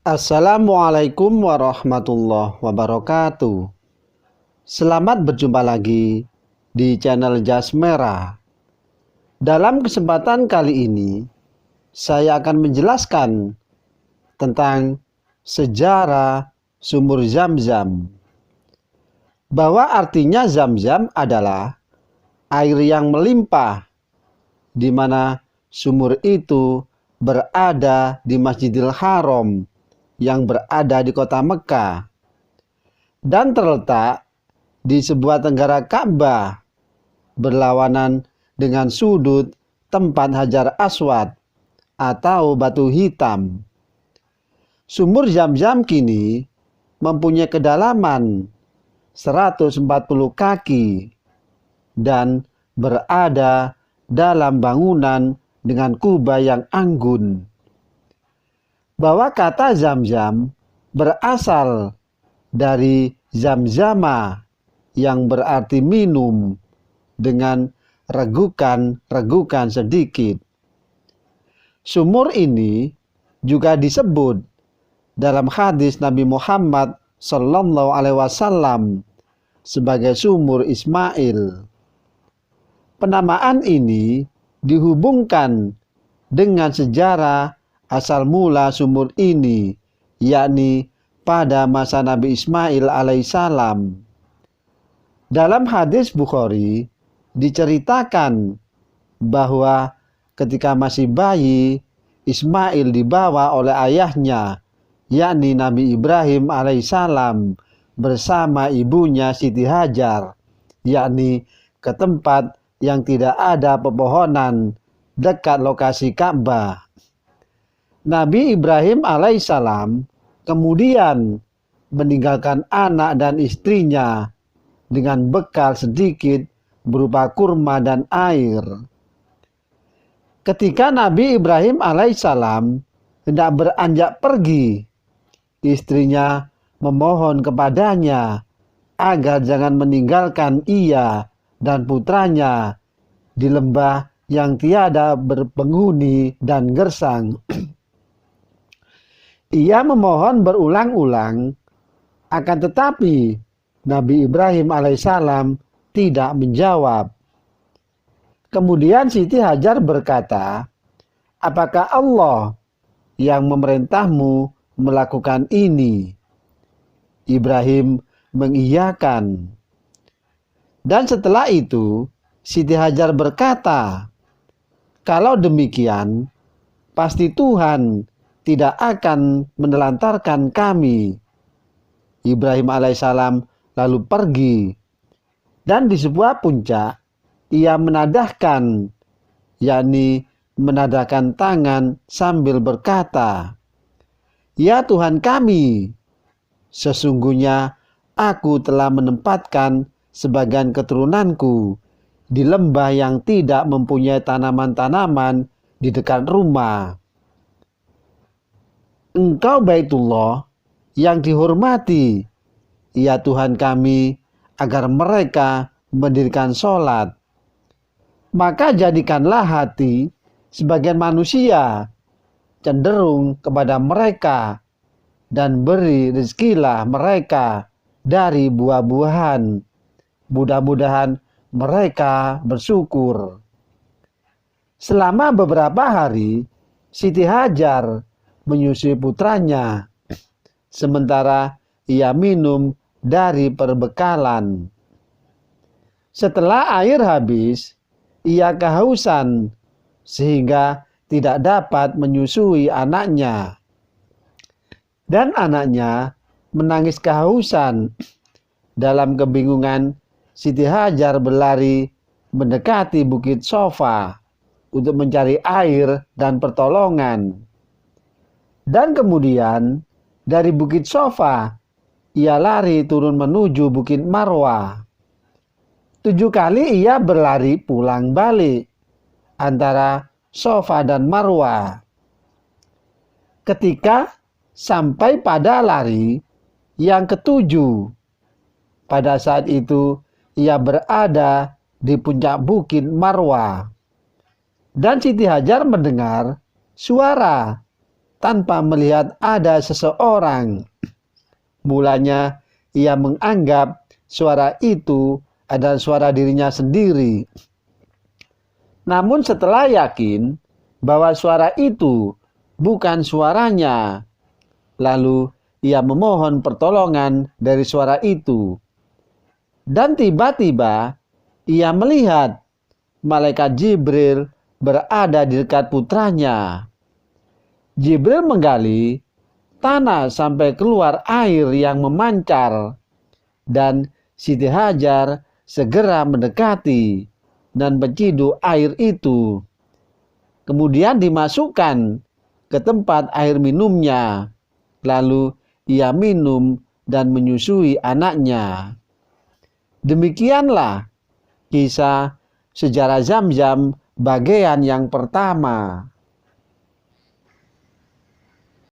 Assalamualaikum warahmatullahi wabarakatuh. Selamat berjumpa lagi di channel Jas Merah. Dalam kesempatan kali ini, saya akan menjelaskan tentang sejarah sumur Zam-Zam. Bahwa artinya Zam-Zam adalah air yang melimpah, di mana sumur itu berada di Masjidil Haram yang berada di kota Mekah dan terletak di sebuah tenggara Ka'bah berlawanan dengan sudut tempat Hajar Aswad atau batu hitam. Sumur Zam-Zam kini mempunyai kedalaman 140 kaki dan berada dalam bangunan dengan kubah yang anggun. Bahwa kata Zam-Zam berasal dari Zamzama yang berarti minum dengan regukan-regukan sedikit. Sumur ini juga disebut dalam hadis Nabi Muhammad SAW sebagai sumur Ismail. Penamaan ini dihubungkan dengan sejarah asal mula sumur ini, yakni pada masa Nabi Ismail alaihissalam. Dalam hadis Bukhari diceritakan bahwa ketika masih bayi, Ismail dibawa oleh ayahnya, yakni Nabi Ibrahim alaihissalam, bersama ibunya Siti Hajar, yakni ke tempat yang tidak ada pepohonan dekat lokasi Ka'bah. Nabi Ibrahim alaihissalam kemudian meninggalkan anak dan istrinya dengan bekal sedikit berupa kurma dan air. Ketika Nabi Ibrahim alaihissalam hendak beranjak pergi, istrinya memohon kepadanya agar jangan meninggalkan ia dan putranya di lembah yang tiada berpenghuni dan gersang. Ia memohon berulang-ulang, akan tetapi Nabi Ibrahim alaihissalam tidak menjawab. Kemudian Siti Hajar berkata, "Apakah Allah yang memerintahmu melakukan ini?" Ibrahim mengiyakan. Dan setelah itu Siti Hajar berkata, "Kalau demikian, pasti Tuhan tidak akan menelantarkan kami." Ibrahim alaihissalam lalu pergi, dan di sebuah puncak ia menadahkan, yakni menadahkan tangan sambil berkata, "Ya Tuhan kami, sesungguhnya aku telah menempatkan sebagian keturunanku di lembah yang tidak mempunyai tanaman-tanaman di dekat rumah. Engkau Baitullah yang dihormati, ya Tuhan kami, agar mereka mendirikan sholat. Maka jadikanlah hati sebagian manusia cenderung kepada mereka, dan beri rezekilah mereka dari buah-buahan. Mudah-mudahan mereka bersyukur." Selama beberapa hari, Siti Hajar menyusui putranya, sementara ia minum dari perbekalan. Setelah air habis, ia kehausan sehingga tidak dapat menyusui anaknya. Dan anaknya menangis kehausan. Dalam kebingungan, Siti Hajar berlari mendekati Bukit Sofa untuk mencari air dan pertolongan. Dan kemudian dari Bukit Sofa, ia lari turun menuju Bukit Marwah. 7 kali ia berlari pulang balik antara Sofa dan Marwah. Ketika sampai pada lari yang ketujuh, pada saat itu ia berada di puncak Bukit Marwah. Dan Siti Hajar mendengar suara tanpa melihat ada seseorang. Mulanya ia menganggap suara itu adalah suara dirinya sendiri. Namun setelah yakin bahwa suara itu bukan suaranya, lalu ia memohon pertolongan dari suara itu. Dan tiba-tiba ia melihat malaikat Jibril berada di dekat putranya. Jibril menggali tanah sampai keluar air yang memancar, dan Siti Hajar segera mendekati dan menciduk air itu. Kemudian dimasukkan ke tempat air minumnya, lalu ia minum dan menyusui anaknya. Demikianlah kisah sejarah Zamzam bagian yang pertama.